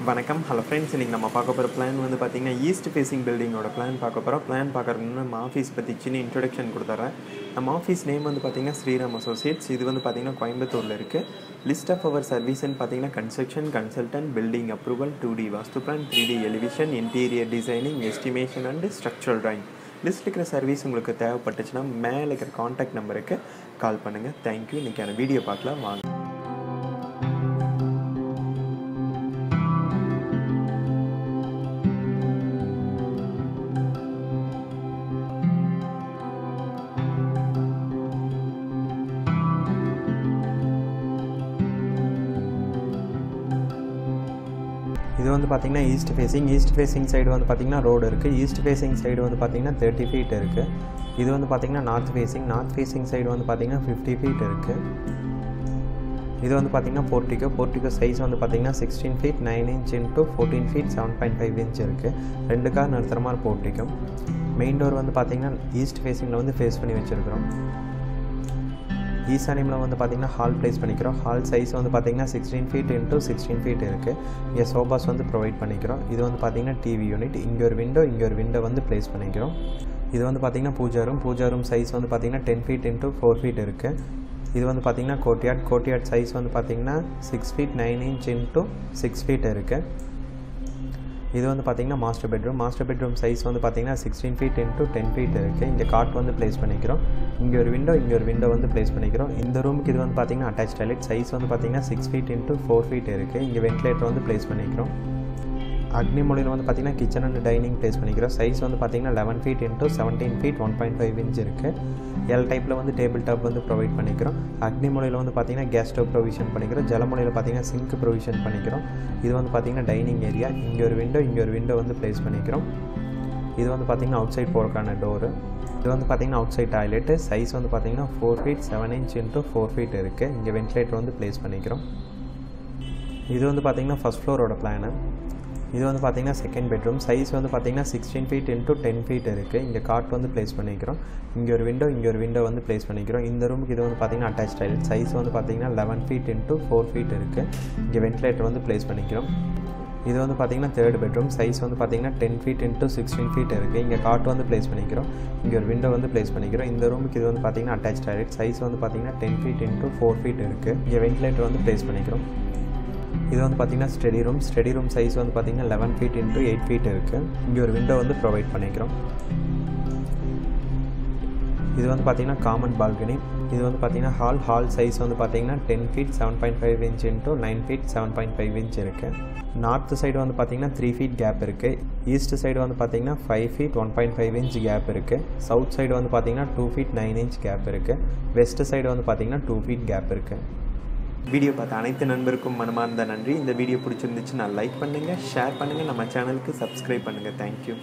வணக்கம் hello friends, இன்றைக்கி நம்ம பார்க்க போகிற பிளான் வந்து பார்த்திங்கன்னா ஈஸ்ட் ஃபேஸிங் பில்டிங்கோட பிளான் பார்க்க போகிறோம். பிளான் பார்க்குறதுக்கு நம்ம ஆஃபீஸ் பற்றி சின்ன இன்ட்ரொடக்ஷன் கொடுத்துட்றேன். நம்ம ஆஃபீஸ் நேம் வந்து பார்த்திங்கன்னா ஸ்ரீராம் அசோசியேட்ஸ். இது வந்து பார்த்திங்கன்னா கோயம்புத்தூரில் இருக்குது. லிஸ்ட் ஆஃப் அவர் சர்வீஸ்ன்னு பார்த்திங்கன்னா construction consultant, building approval, 2D vastu plan, 3D elevation, interior designing, estimation and structural drawing. List இருக்கிற சர்வீஸ் உங்களுக்கு தேவைப்பட்டுச்சுன்னா மேலே இருக்கிற காண்டாக்ட் நம்பருக்கு கால் பண்ணுங்கள். தேங்க்யூ. இன்றைக்கான வீடியோ பார்க்கலாம் வாங்க. இது வந்து பார்த்திங்கன்னா ஈஸ்ட் ஃபேஸிங் சைடு வந்து பார்த்திங்கன்னா ரோடு இருக்குது. ஈஸ்ட் ஃபேஸிங் சைடு வந்து பார்த்திங்கன்னா 30 feet இருக்குது. இது வந்து பார்த்திங்கன்னா நார்த் ஃபேஸிங் சைடு வந்து பார்த்திங்கன்னா 50 feet இருக்குது. இது வந்து பார்த்திங்கன்னா போர்ட்டிகோ சைஸ் வந்து பார்த்திங்கன்னா 16 feet 9 inch into 14 feet 7.5 inch இருக்குது. 2 கார் நிறுத்துகிற மாதிரி போர்ட்டிகோ. மெயின் டோர் வந்து பார்த்திங்கன்னா ஈஸ்ட் ஃபேஸிங்கில் வந்து ஃபேஸ் பண்ணி வச்சுருக்கிறோம். ஈசானியமில் வந்து பார்த்திங்கன்னா ஹால் ப்ளேஸ் பண்ணிக்கிறோம். ஹால் சைஸ் வந்து பார்த்திங்கன்னா 16 feet into 16 feet இருக்குது. இங்கே சோபாஸ் வந்து ப்ரொவைட் பண்ணிக்கிறோம். இது வந்து பார்த்திங்கன்னா டிவி யூனிட். இங்கே ஒரு விண்டோ வந்து ப்ளேஸ் பண்ணிக்கிறோம். இது வந்து பார்த்திங்கன்னா பூஜா ரூம் சைஸ் வந்து பார்த்திங்கன்னா 10 feet into 4 feet இருக்குது. இது வந்து பார்த்திங்கன்னா கோர்ட்யார்ட் சைஸ் வந்து பார்த்திங்கன்னா 6 feet 9 inch into 6 feet இருக்குது. இது வந்து பார்த்திங்கன்னா மாஸ்டர் பெட்ரூம் சைஸ் வந்து பார்த்திங்கன்னா 16 feet into 10 feet இருக்குது. இங்கே காட் வந்து ப்ளேஸ் பண்ணிக்கிறோம். இங்கே ஒரு விண்டோ வந்து ப்ளேஸ் பண்ணிக்கிறோம். இந்த ரூமுக்கு இது வந்து பார்த்திங்கன்னா அட்டாச் டாய்லெட். சைஸ் வந்து பார்த்திங்கன்னா 6 feet into 4 feet இருக்குது. இங்கே வென்டிலேட்டர் வந்து ப்ளேஸ் பண்ணிக்கிறோம். அக்னி மூலையில் வந்து பார்த்திங்கன்னா கிச்சன் அண்ட் டைனிங் ப்ளேஸ் பண்ணிக்கிறோம். சைஸ் வந்து பார்த்திங்கன்னா 11 feet into 17 feet 1.5 inch இருக்குது. எல் டைப்பில் வந்து டேபிள் டாப் வந்து ப்ரொவைட் பண்ணிக்கிறோம். அக்னி மூலையில் வந்து பார்த்திங்கன்னா கேஸ் ஸ்டவ் ப்ரொவிஷன் பண்ணிக்கிறோம். ஜலமுனையில் பார்த்திங்கன்னா சிங்க் ப்ரொவிஷன் பண்ணிக்கிறோம். இது வந்து பார்த்திங்கன்னா டைனிங் ஏரியா. இங்கே ஒரு விண்டோ வந்து ப்ளேஸ் பண்ணிக்கிறோம். இது வந்து பார்த்திங்கன்னா அவுட் சைட் போகிறக்கான டோரு. இது வந்து பார்த்திங்கன்னா அவுட் சைட் டாய்லெட்டு. சைஸ் வந்து பார்த்திங்கன்னா 4 feet 7 inch into 4 feet இருக்குது. இங்கே வென்டிலேட்டர் வந்து ப்ளேஸ் பண்ணிக்கிறோம். இது வந்து பார்த்திங்கன்னா ஃபஸ்ட் ஃப்ளோரோட பிளானு. இது வந்து பார்த்திங்கன்னா செகண்ட் பெட்ரூம். சைஸ் வந்து பார்த்திங்கன்னா 16 feet into 10 feet இருக்குது. இங்கே காட் வந்து ப்ளேஸ் பண்ணிக்கிறோம். இங்கே ஒரு விண்டோ வந்து ப்ளேஸ் பண்ணிக்கிறோம். இந்த ரூமுக்கு இது வந்து பார்த்திங்கன்னா அட்டாச் டாய்லெட். சைஸ் வந்து பார்த்திங்கன்னா 11 feet into 4 feet இருக்குது. இங்கே வென்டிலேட்டர் வந்து ப்ளேஸ் பண்ணிக்கிறோம். இது வந்து பார்த்திங்கன்னா தேர்ட் பெட்ரூம். சைஸ் வந்து பார்த்திங்கன்னா 10 feet into 16 feet இருக்குது. இங்கே காட் வந்து ப்ளேஸ் பண்ணிக்கிறோம். இங்கே ஒரு விண்டோ வந்து ப்ளேஸ் பண்ணிக்கிறோம். இந்த ரூமுக்கு இது வந்து பார்த்திங்கன்னா அட்டாச் டாய்லெட். சைஸ் வந்து பார்த்திங்கன்னா 10 feet into 4 feet இருக்குது. இங்கே வென்டிலேட்டர் வந்து ப்ளேஸ் பண்ணிக்கிறோம். இது வந்து பார்த்திங்கன்னா ஸ்டடி ரூம் சைஸ் வந்து பார்த்திங்கன்னா 11 feet into 8 feet இருக்குது. இங்கே ஒரு விண்டோ வந்து ப்ரொவைட் பண்ணிக்கிறோம். இது வந்து பார்த்திங்கன்னா காமன் பால்கனி. இது வந்து பார்த்திங்கன்னா ஹால் சைஸ் வந்து பார்த்திங்கன்னா 10 feet 7.5 inch into 9 feet 7.5 inch இருக்குது. நார்த் சைடு வந்து பார்த்திங்கன்னா 3 feet கேப் இருக்குது. ஈஸ்ட் சைடு வந்து பார்த்திங்கன்னா 5 feet 1.5 inch கேப் இருக்குது. சவுத் சைடு வந்து பார்த்திங்கன்னா 2 feet 9 inch கேப் இருக்குது. வெஸ்ட் சைடு வந்து பார்த்திங்கன்னா 2 feet கேப் இருக்குது. வீடியோ பார்த்த அனைத்து நண்பருக்கும் மனமார்ந்த நன்றி. இந்த வீடியோ பிடிச்சிருந்துச்சுன்னா லைக் பண்ணுங்கள், ஷேர் பண்ணுங்கள், நம்ம சேனலுக்கு சப்ஸ்கிரைப் பண்ணுங்கள். தேங்க்யூ.